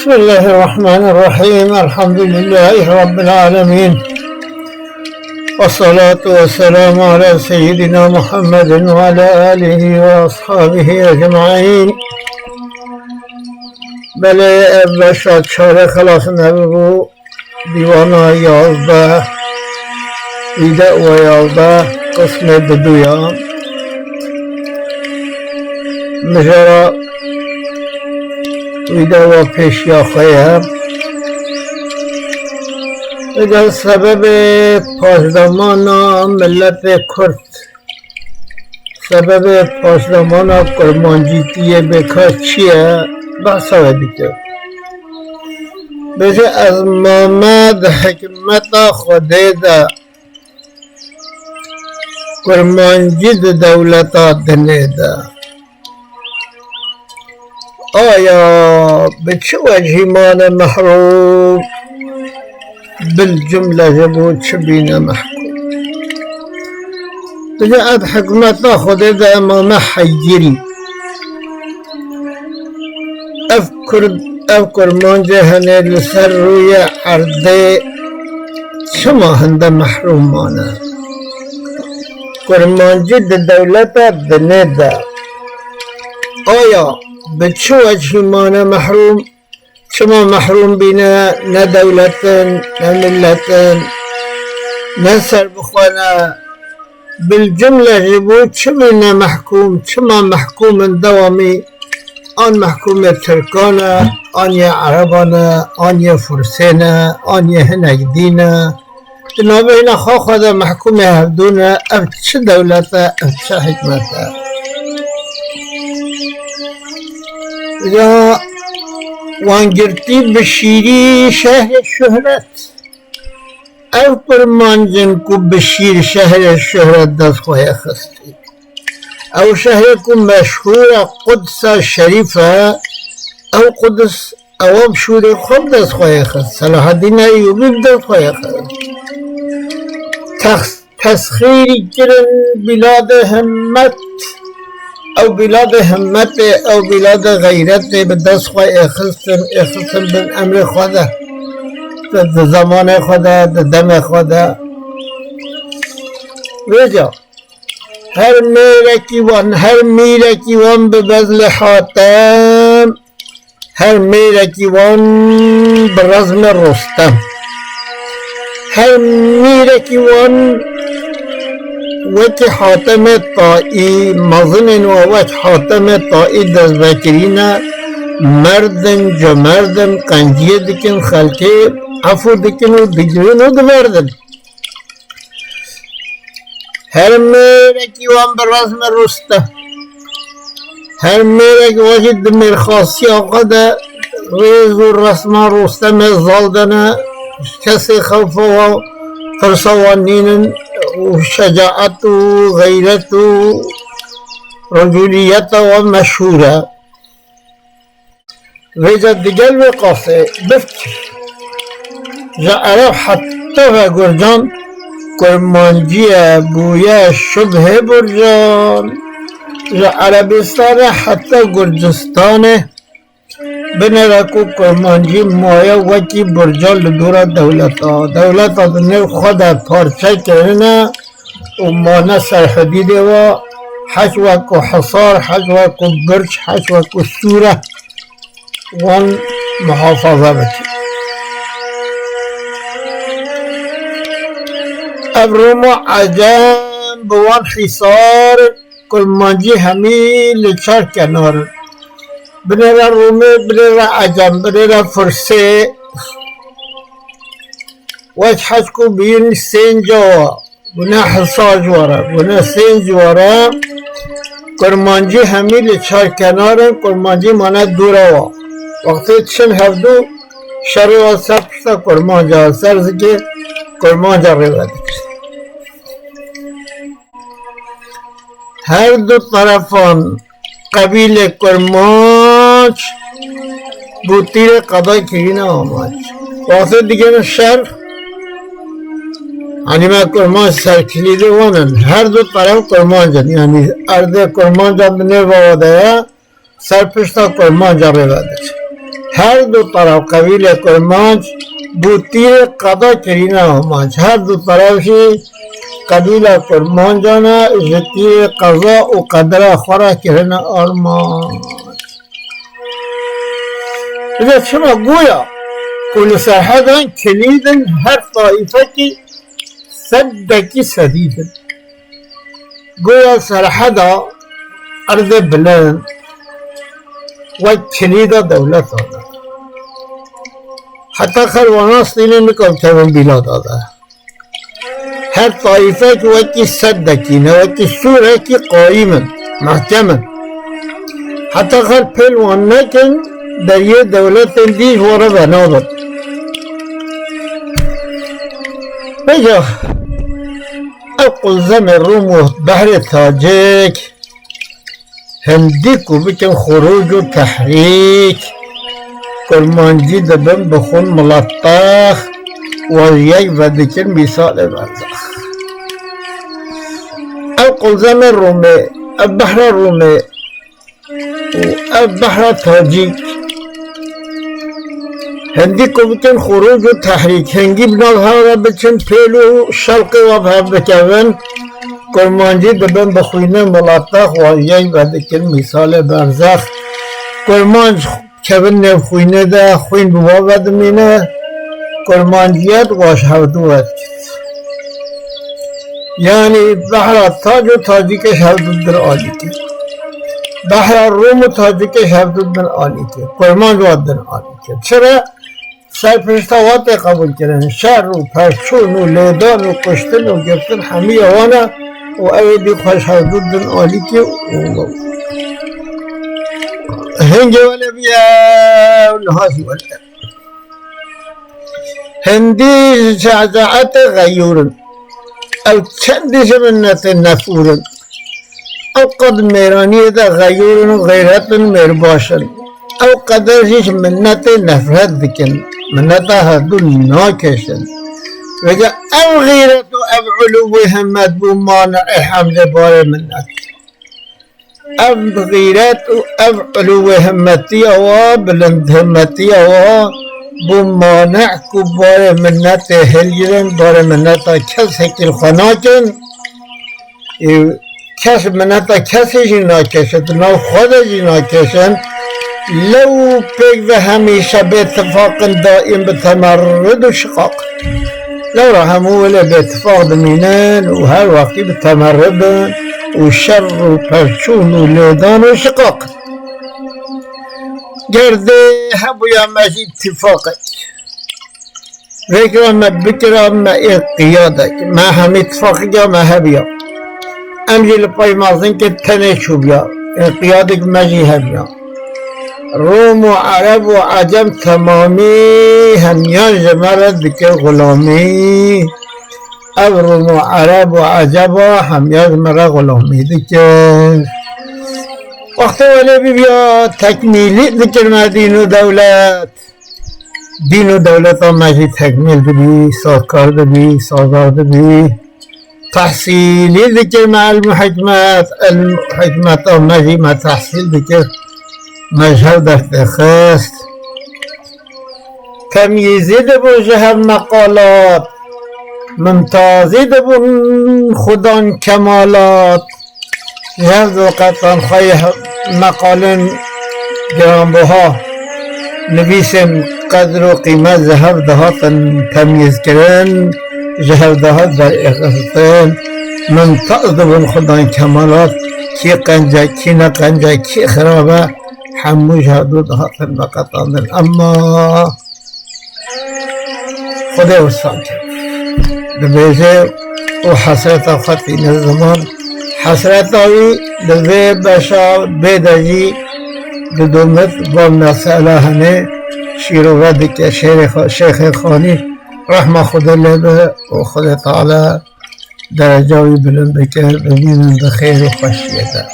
بسم الله الرحمن الرحيم. الحمد لله رب العالمين، والصلاة والسلام على سيدنا محمد وعلى آله وأصحابه أجمعين. بله بشاد چاره خلاص نبو دیوانا 11 ایده و 11 قسم دویام مجرا ایده و پیشیا خواهم. اگر سبب پاسدامان ملت کرد، سبب پاسدامان کرمانجیتی بکار چیه؟ بحثا دیگه بشه از محمد حکمت خوده ده کرمانجید دولتا دنه ده. آیا به چه وجهی مان محروم بالجمله جبود چبین محکوم؟ بشه از حکمت خوده ده امام حیری اف کرمانجه هنه لسر روی عرضه شما هنده محروم مانه. کرمانجه ده دولت دنه ده. آیا به چه وجهی مانه محروم؟ شما محروم بینه نه دولتن نه ملتن نه سر بخوانه بالجمله جبود چمینه محکوم؟ چما محکوم دوامی؟ آن محکوم ترکانه، آن یه عربانه، آن یه فرسینه، آن یه هنگدینه. جنابه اینا خواه ده محکوم هفدونه. اف چه دولته؟ اف چه حکمته؟ یا وانگرتی بشیری شهر شهرت. اف کرمانجن کو بشیر شهر شهرت دست خواه خستی. او شهر کو مشهور قدس شریفه او قدس او مشهور خود دست خواه خست. صلاح الدین ایوبی دست خواه خست. تسخیری کرن بلاد همت او بلاد همت او بلاد غیرت به دست خواه خستن بن امر خوده ده زمان خوده ده دم خوده. ویجا هر میرکی وان به بزل حاتم، هر میرکی وان به رزم رستم، هر میرکی وان وقت حاتم طائی مظن و وقت حاتم طائی دست بکرینه مردن جمردن قنجیه دکن خلکه عفو دکن و بگرین و دوردن. هر میرکی وان به رزم رستم، هر میرکی وقت دمیر خاصی آقا ده ریز و رسم رستم زالدنه کسی خوف و فرسوانینن و شجاعت و غیرت و رجولیت و مشهوره. ویجا دیگر وقافه بفکر جا عرب حتی و گرجان کرمانجیه بویه شبه برجان. جا عربستان حتی گرجستانه بنرکو کرمانجی مایه وکی برجان لدورا دولتا دنه خود پارچه کرنه و مانه سرحدیده و حجوکو حصار حجوکو برج حجوکو سوره وان محافظه بکی. ابروم عجم بوان حصار کرمانجی همی لچار کنار. بنرا رومه بنرا عجم بنرا فرسه وش حجکو بین سین جوا بنا حصار جوارا بنا سین جوارا کرمانجی همی لچار کنار. کرمانجی مانا دورا وقتی چن هفدو شر و سر پشتا کرمانجا سرزگی کرمانجا روید. هر دو طرفان قبیل کرمانج بوتیر قضا کرینه آمد. واسه دیگه شهر Anime kurman serkiliği onun her dört taraf kurmanca yani ardı kurmanca ne vavadaya serpişta kurmanca revadır. هر دو طرف قبیل کرمانج بو تیر قضا کرینه همانج هر دو طرفی قبیل کرمانجانا جتیر قضا و قدر خورا کرنه آرمانج اذا شما گویا كل سرحدا كليدا هر طائفة سدك سديدا قويا سرحدا أرض بلان وكليدا دولة حتى خلوانا لنكم تبن بلاد هذا هر طائفة وكي سدكين وكي سورة قائما محكما حتى خل بلوانا كان دريه دولة ديش ورا بناضت بجا القلزم الروم بحر التاجيك هنديكو بكن خروج وتحريك كرمانجي دبن بخون ملطاخ وياك بدكن مثال برزخ القلزم الرومي البحر الرومي والبحر التاجيك هنديكو بكن خروج وتحريك هنجي بنالها بكن بيلو شلقي وبها بكون كرمانجي دبن بخوينه ملاطاخ وياي بدكن مثال برزخ كرمانج كبن نبخوينه ده خوين ببابا دمينه كرمانجيات واش هودوات يعني بحر التاج وتاجيك هودو در آليكي بحر الروم وتاجيك هودو در آليكي كرمانج وادن آليكي چرا سرپرستوات قبول کردن شهر و پرچون و لیدان و کشتن و گرفتن همه وانا و اویدی خوش حدود دن آلی که هنگی ولی بیا نهاسی ولی هندی جعجعت غیورن او چندش منت نفورن او قد میرانی دا غیورن و غیرت میرباشن او قدرش منت نفرت بکن منتا هدو ناکشن وجا او غیرت و او علو همت بو مانع حمد بار منت او غیرت و او علو همتی او بلند همتی او بو مانع کو بار منت هلگرن بار منتا کس هکل خناکن کس منتا کسی جی ناکشن نو خود جی ناکشن لو بيك همیشه باتفاق دائم بتمرد وشقاق لو رحموا ولا باتفاق دمينان وهر وقت بتمرد وشر وبرشون وليدان وشقاق قردي هبو يا ماشي اتفاقك فكرة ما بكرة ما قيادك ما هم اتفاقك ما هبيا امجي لباي مازن كتنشو بيا قيادك ماجي هبيا روم و عرب و عجم تمامی همیان جمرد بکر غلامی او روم و عرب و عجب همیان جمرد غلامی دکر وقت ولی بیا تکمیلی دکر ما دین و دولت ها مجی تکمیل دبی ساکار دبی سازار دبی تحصیلی دکر مع المحکمت ها مجی ما تحصیل دکر مجهر در خست تمیزی دبو جهر مقالات ممتازی دبو خودان کمالات جهر دو قطعان خواهی مقالن گرانبوها نویسم قدر و قیمت جهر دهاتن تمیز کرن جهر دهات در اخستن ممتاز دبو خودان کمالات کی قنجه کی نقنجه کی خرابه حموش حدود هاتن بقطان اما خدا وصان دبیجه و حسرت خطی نزمان حسرت آوی دبی بشا بیدجی ددومت با مسئله هنه شیرو ودک شیخ خانی رحمه خدا لبه و خدا تعالی درجاوی بلند بکر ببینن بخیر و خوشیده